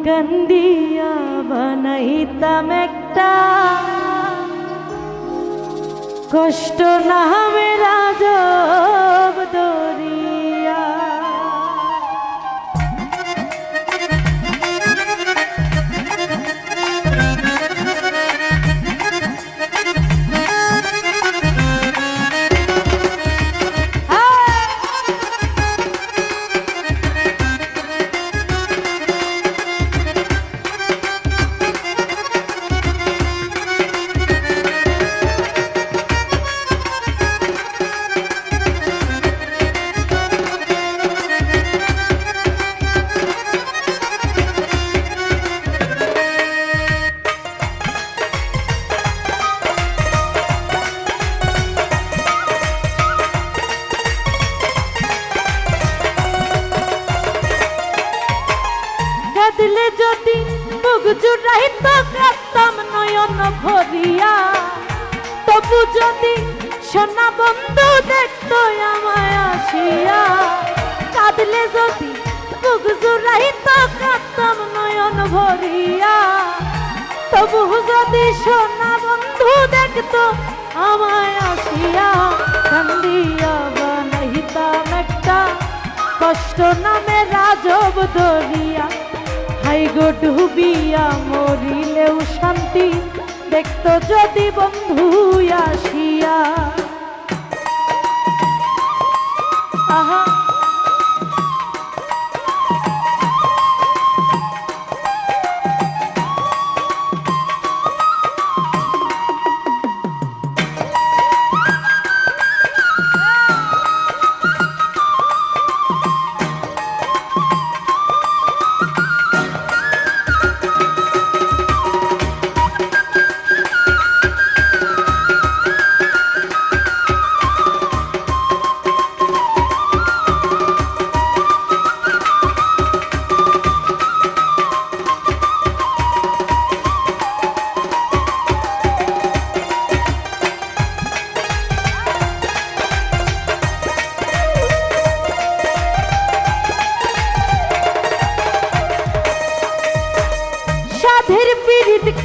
কান্দিয়া বানাইতাম একটা কষ্ট নামে রাজব দরিয়া। কাঁদলে যদি বুক জুড়াইত কাঁদতাম নয়ন ভরিয়া, তবু যদি সোনা বন্ধু দেখতো আমায় আসিয়া। কাঁদলে যদি বুক জুড়াইত কাঁদতাম নয়ন ভরিয়া, তবু যদি সোনা বন্ধু দেখতো আমায় আসিয়া। কান্দিয়া বানাইতাম একটা কষ্ট নামে রাজব দরিয়া। হাই গো ডুবিয়া মরিলেও শান্তি দেখতো যদি বন্ধু আসিয়া। আহা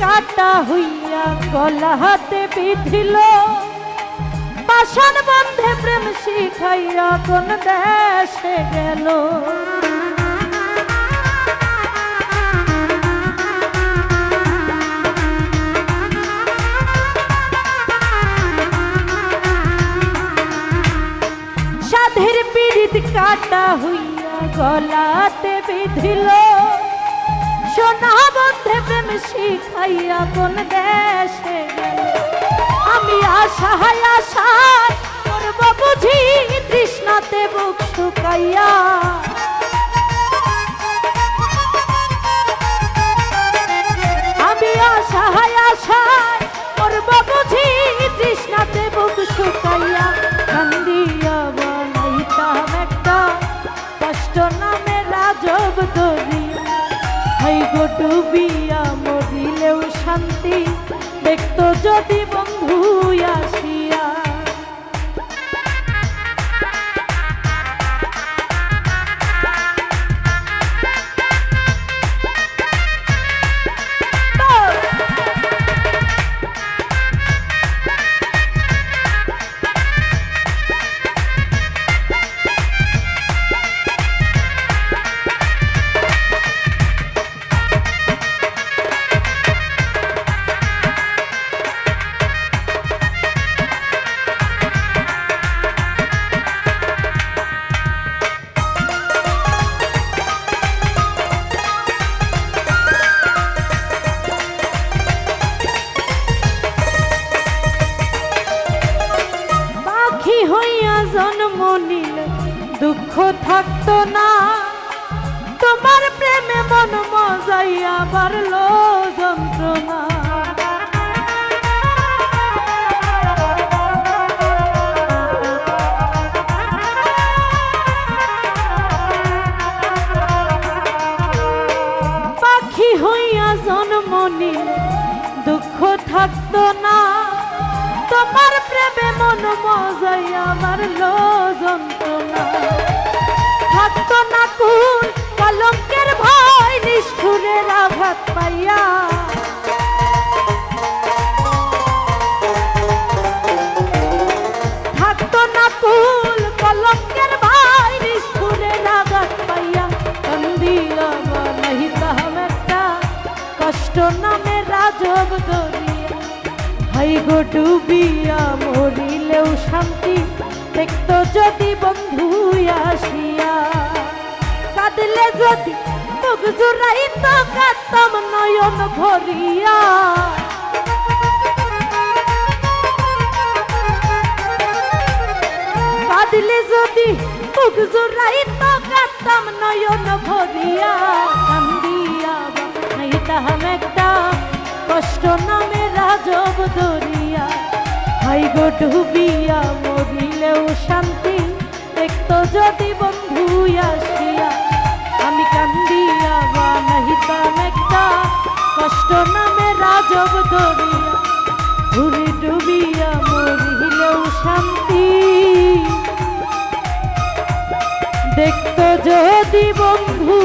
কাটা হইয়া গলা হাতে বিধিল, পাষাণ বন্ধে প্রেম শিখাইয়া কোন দেশে গেল। সাধের পীড়িত কাটা হইয়া গলাতে বিধিল, সোনা বন্ধে প্রেম শিখাইয়া কোন দেশে গেল। আমি আশায় আশায় করব বুঝি তৃষ্ণাতে বুক শুকাইয়া। আমি আশায় আশায় করব বুঝি তৃষ্ণাতে বুক শুকাইয়া। কান্দিয়া বানাইতাম একটা কষ্ট নামে রাজব দরিয়া। হাই গো ডুবিয়া মরিলেও শান্তি দেখতো যদি বন্ধু আসিয়া। জন্ম নিলে দুঃখ থাকতো না, তোমার প্রেমে মন মজাইয়া বাড়লো যন্ত্রণা। পাখি হইয়া জন্ম নিলে দুঃখ থাকতো না, তোমার প্রেমে মন মজাইয়া মারলো যন্ত্রণা। থাকতো না কুল কলঙ্কের ভয় নিষ্ঠুরের হাই গো ডুবিয়া মরিলেও শান্তি দেখতো যদি বন্ধু আসিয়া কাঁদলে যদি মুখ জুড়াইত কাঁদতাম নয়ন ভরিয়া কাঁদলে যদি মুখ জুড়াইত কাঁদতাম নয়ন ভরিয়া কান্দিয়া বানাইতাম একটা কষ্ট নামে রাজব দরিয়া হাই গো ডুবিয়া মরিলেও শান্তি দেখতো যদি বন্ধু আসিয়া আমি কান্দিয়া বানাইতাম একটা কষ্ট নামে রাজব দরিয়া ঘুরে ডুবিয়া মরিলেও শান্তি দেখতো যদি বন্ধু